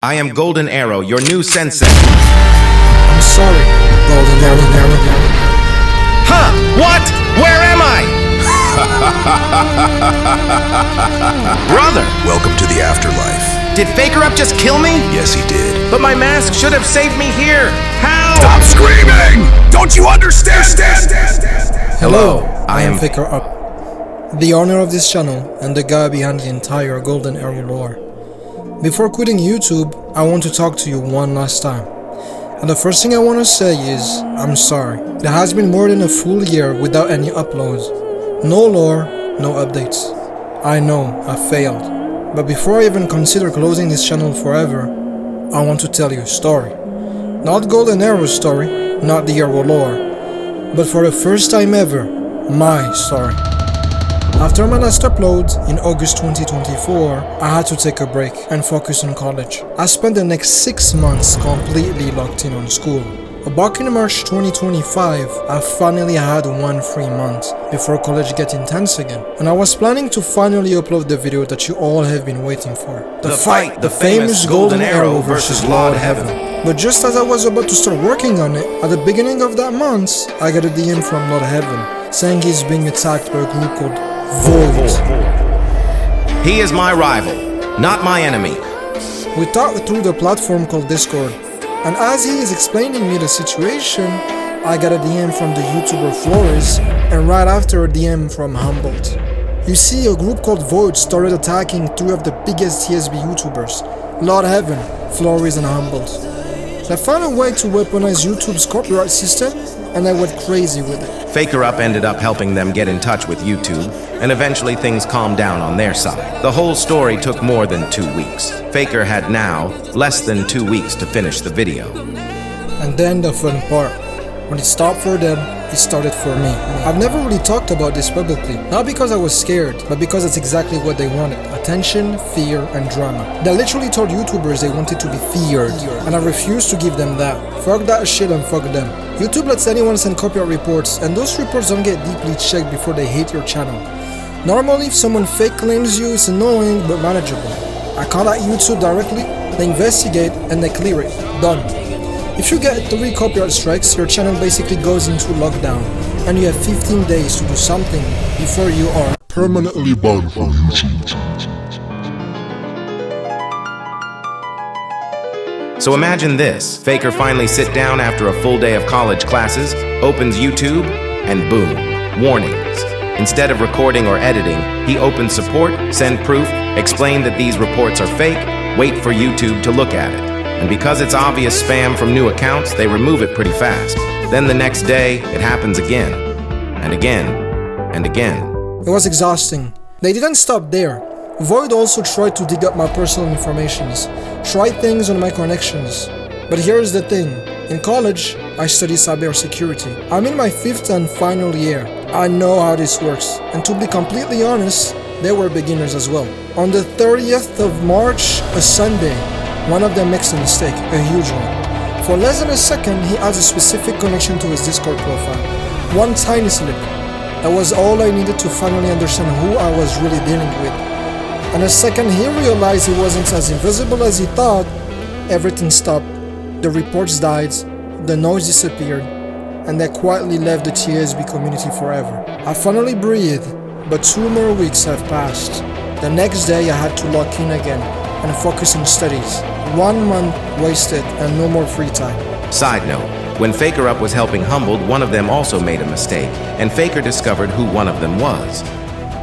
I am Golden Arrow, your new sensei. I'm sorry, Golden Arrow. Huh? What? Where am I? Brother! Welcome to the afterlife. Did Faker Up just kill me? Yes, he did. But my mask should have saved me here. How? Stop screaming! Don't you understand? Hello, I am Faker Up, the owner of this channel and the guy behind the entire Golden Arrow lore. Before quitting YouTube, I want to talk to you one last time. And the first thing I want to say is, I'm sorry. It has been more than a full year without any uploads. No lore, no updates. I know, I failed. But before I even consider closing this channel forever, I want to tell you a story. Not Golden Arrow's story, not the Arrow lore, but for the first time ever, my story. After my last upload in August 2024, I had to take a break and focus on college. I spent the next 6 months completely locked in on school. Back in March 2025, I finally had 1 free month before college gets intense again. And I was planning to finally upload the video that you all have been waiting for. The fight, the famous Golden Arrow versus Lod Heaven. But just as I was about to start working on it, at the beginning of that month, I got a DM from Lod Heaven saying he's being attacked by a group called Void. He is my rival, not my enemy. We talked through the platform called Discord, and as he is explaining me the situation, I got a DM from the YouTuber Flores, and right after a DM from Humboldt. You see, a group called Void started attacking 3 of the biggest TSB YouTubers, Lod Heaven, Flores, and Humboldt. They found a way to weaponize YouTube's copyright system, and I went crazy with it. Faker Up ended up helping them get in touch with YouTube, and eventually things calmed down on their side. The whole story took more than 2 weeks. Faker had now less than 2 weeks to finish the video. And then the fun part. When it stopped for them, it started for me. I've never really talked about this publicly, not because I was scared, but because it's exactly what they wanted. Attention, fear, and drama. They literally told YouTubers they wanted to be feared, and I refused to give them that. Fuck that shit and fuck them. YouTube lets anyone send copyright reports, and those reports don't get deeply checked before they hit your channel. Normally, if someone fake claims you, it's annoying but manageable. I contact YouTube directly, they investigate, and they clear it. Done. If you get 3 copyright strikes, your channel basically goes into lockdown, and you have 15 days to do something before you are permanently banned from YouTube. So imagine this, Faker finally sit down after a full day of college classes, opens YouTube, and boom, warnings. Instead of recording or editing, he opens support, send proof, explain that these reports are fake, wait for YouTube to look at it. And because it's obvious spam from new accounts, they remove it pretty fast. Then the next day, it happens again, and again, and again. It was exhausting. They didn't stop there. Void also tried to dig up my personal informations, try things on my connections. But here's the thing. In college, I study cybersecurity. I'm in my 5th and final year. I know how this works. And to be completely honest, they were beginners as well. On the 30th of March, a Sunday, one of them makes a mistake, a huge one. For less than a second, he adds a specific connection to his Discord profile. One tiny slip. That was all I needed to finally understand who I was really dealing with. And the second he realized he wasn't as invisible as he thought, everything stopped. The reports died, the noise disappeared, and they quietly left the TSB community forever. I finally breathed, but 2 more weeks have passed. The next day I had to lock in again and focus on studies. 1 month wasted and no more free time. Side note, when Faker Up was helping Humboldt, one of them also made a mistake, and Faker discovered who one of them was.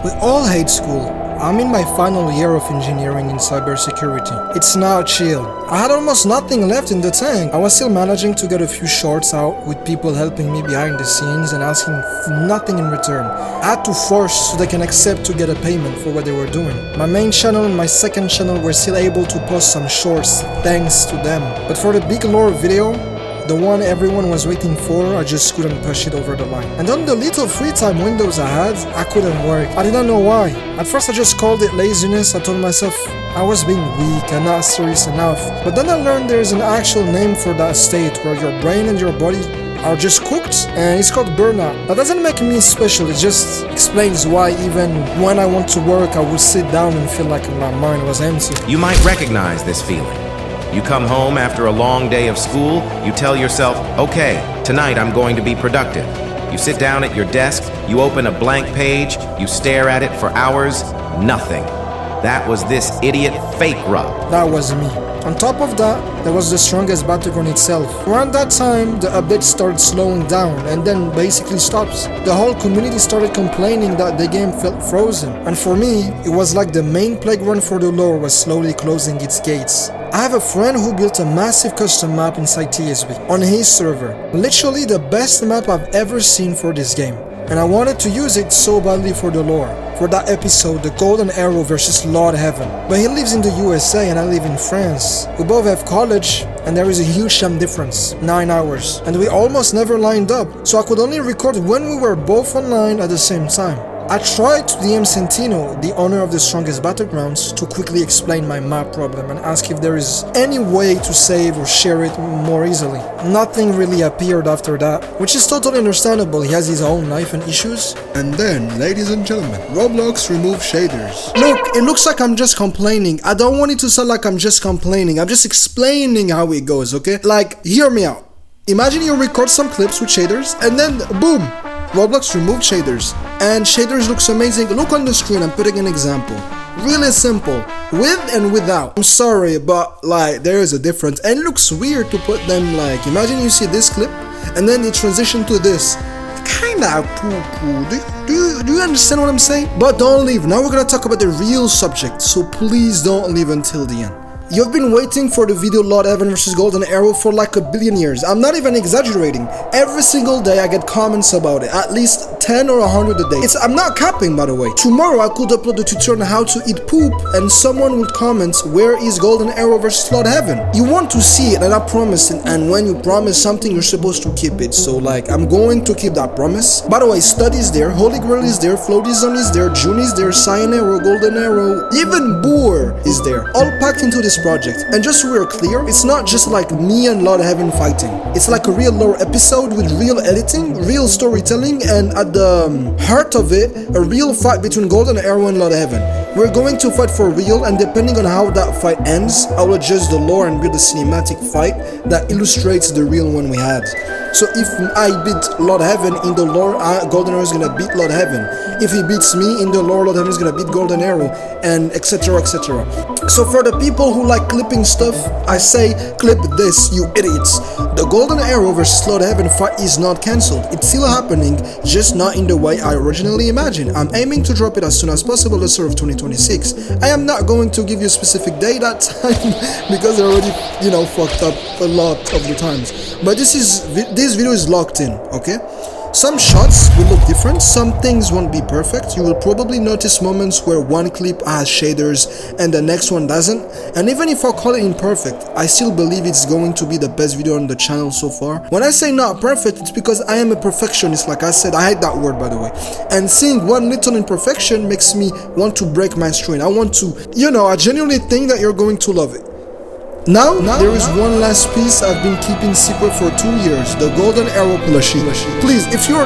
We all hate school. I'm in my final year of engineering in cybersecurity. It's not chill. I had almost nothing left in the tank. I was still managing to get a few shorts out with people helping me behind the scenes and asking for nothing in return. I had to force so they can accept to get a payment for what they were doing. My main channel and my second channel were still able to post some shorts thanks to them. But for the big lore video, the one everyone was waiting for, I just couldn't push it over the line. And on the little free time windows I had, I couldn't work. I didn't know why. At first I just called it laziness. I told myself I was being weak and not serious enough. But then I learned there's an actual name for that state where your brain and your body are just cooked, and it's called burnout. That doesn't make me special, it just explains why even when I want to work, I would sit down and feel like my mind was empty. You might recognize this feeling. You come home after a long day of school, you tell yourself, okay, tonight I'm going to be productive. You sit down at your desk, you open a blank page, you stare at it for hours, nothing. That was this idiot fake Rob. That was me. On top of that, there was the strongest battleground itself. Around that time, the update started slowing down and then basically stops. The whole community started complaining that the game felt frozen. And for me, it was like the main playground for the lore was slowly closing its gates. I have a friend who built a massive custom map inside TSB on his server. Literally the best map I've ever seen for this game. And I wanted to use it so badly for the lore. For that episode, the Golden Arrow versus Lod Heaven. But he lives in the USA and I live in France. We both have college and there is a huge time difference, 9 hours. And we almost never lined up, so I could only record when we were both online at the same time. I tried to DM Sentino, the owner of the strongest battlegrounds, to quickly explain my map problem and ask if there is any way to save or share it more easily. Nothing really appeared after that, which is totally understandable, he has his own life and issues. And then, ladies and gentlemen, Roblox removed shaders. Look, it looks like I'm just complaining. I don't want it to sound like I'm just complaining, I'm just explaining how it goes, okay? Like, hear me out. Imagine you record some clips with shaders and then boom! Roblox removed shaders, and shaders looks amazing. Look on the screen, I'm putting an example. Really simple, with and without. I'm sorry, but like there is a difference, and it looks weird to put them like, imagine you see this clip, and then it transition to this. Kinda poo-poo, do you understand what I'm saying? But don't leave, now we're gonna talk about the real subject, so please don't leave until the end. You've been waiting for the video Lod Heaven vs Golden Arrow for like a billion years. I'm not even exaggerating. Every single day I get comments about it, at least 10 or 100 a day. I'm not capping, by the way. Tomorrow I could upload the tutorial on how to eat poop and someone would comment, where is Golden Arrow vs Lod Heaven? You want to see it and I promise it, and when you promise something you're supposed to keep it. So like, I'm going to keep that promise. By the way, Stud is there, Holy Grail is there, Floaty Zone is there, June is there, Cyan Arrow, Golden Arrow, even Boar is there. All packed into this project. And just so we're clear, it's not just like me and Lod Heaven fighting. It's like a real lore episode with real editing, real storytelling, and at the heart of it, a real fight between Golden Arrow and Lod Heaven. We're going to fight for real, and depending on how that fight ends, I will adjust the lore and build a cinematic fight that illustrates the real one we had. So if I beat Lod Heaven in the lore, Golden Arrow is gonna beat Lod Heaven. If he beats me in the lore, Lod Heaven is gonna beat Golden Arrow, and etc, etc. So for the people who like clipping stuff, I say clip this, you idiots. The Golden Arrow vs Lod Heaven fight is not cancelled. It's still happening, just not in the way I originally imagined. I'm aiming to drop it as soon as possible the start of 2026. I am not going to give you a specific day that time because I already, fucked up a lot of the times. But this video is locked in, okay? Some shots will look different, some things won't be perfect. You will probably notice moments where one clip has shaders and the next one doesn't. And even if I call it imperfect, I still believe it's going to be the best video on the channel so far. When I say not perfect, it's because I am a perfectionist, like I said. I hate that word, by the way. And seeing one little imperfection makes me want to break my strain. I want to, I genuinely think that you're going to love it. Now, there is one last piece I've been keeping secret for 2 years, the Golden Arrow plushie. Please, if you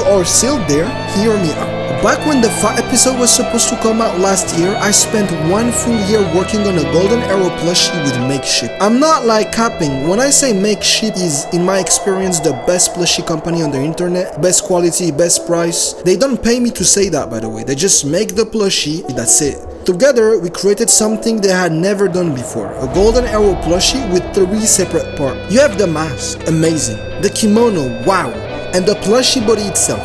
are still there, hear me out. Back when the 5 episode was supposed to come out last year, I spent 1 full year working on a Golden Arrow plushie with Makeshift. I'm not like capping. When I say Makeshift is, in my experience, the best plushie company on the internet, best quality, best price. They don't pay me to say that, by the way. They just make the plushie, that's it. Together, we created something they had never done before, a Golden Arrow plushie with 3 separate parts. You have the mask, amazing, the kimono, wow, and the plushie body itself.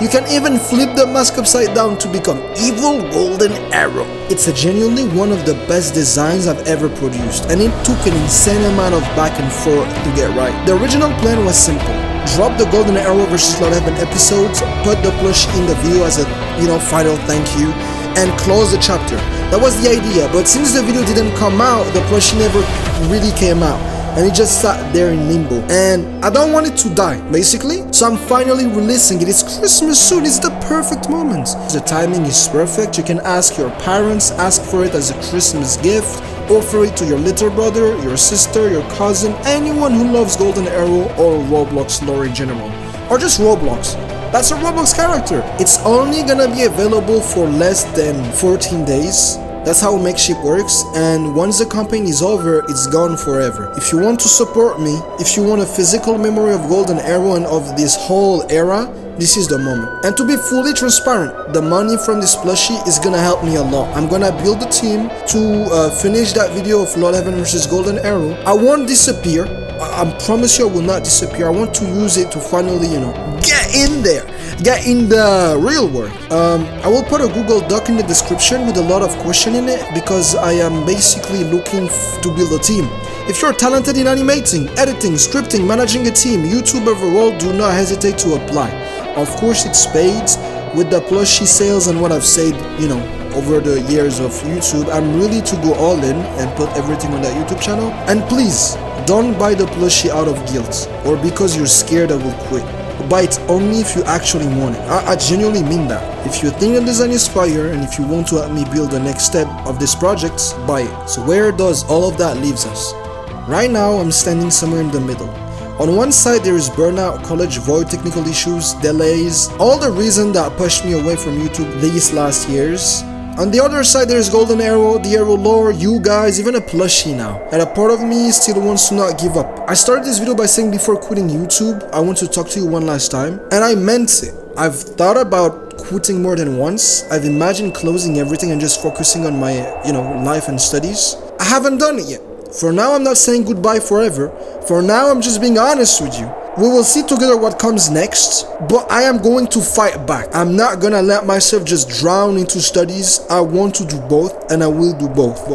You can even flip the mask upside down to become Evil Golden Arrow. It's genuinely one of the best designs I've ever produced, and it took an insane amount of back and forth to get right. The original plan was simple. Drop the Golden Arrow vs Lod Heaven episodes, put the plushie in the video as a, final thank you, and close the chapter. That was the idea, but since the video didn't come out, the plushie never really came out, and it just sat there in limbo. And I don't want it to die, basically, so I'm finally releasing it. It's Christmas soon, it's the perfect moment. The timing is perfect. You can ask your parents, ask for it as a Christmas gift, offer it to your little brother, your sister, your cousin, anyone who loves Golden Arrow or Roblox lore in general, or just Roblox. That's a Roblox character. It's only gonna be available for less than 14 days. That's how Makeshift works, and once the campaign is over, it's gone forever. If you want to support me, if you want a physical memory of Golden Arrow and of this whole era, this is the moment. And to be fully transparent, the money from this plushie is gonna help me a lot. I'm gonna build a team to finish that video of Lod Heaven versus Golden Arrow. I won't disappear. I promise you I will not disappear. I want to use it to finally, get in there. Get in the real world. I will put a Google Doc in the description with a lot of questions in it because I am basically looking to build a team. If you're talented in animating, editing, scripting, managing a team, YouTube overall, do not hesitate to apply. Of course, it's paid. With the plushie sales and what I've said, over the years of YouTube, I'm really to go all in and put everything on that YouTube channel. And please, don't buy the plushie out of guilt or because you're scared I will quit. Buy it only if you actually want it. I genuinely mean that. If you think the design is fire and if you want to help me build the next step of this project, buy it. So where does all of that leaves us? Right now, I'm standing somewhere in the middle. On one side there is burnout, college void, technical issues, delays, all the reason that pushed me away from YouTube these last years. On the other side there is Golden Arrow, the Arrow lore, you guys, even a plushie now. And a part of me still wants to not give up. I started this video by saying before quitting YouTube, I want to talk to you one last time. And I meant it. I've thought about quitting more than once. I've imagined closing everything and just focusing on my, life and studies. I haven't done it yet. For now, I'm not saying goodbye forever. For now, I'm just being honest with you. We will see together what comes next, but I am going to fight back. I'm not gonna let myself just drown into studies. I want to do both, and I will do both.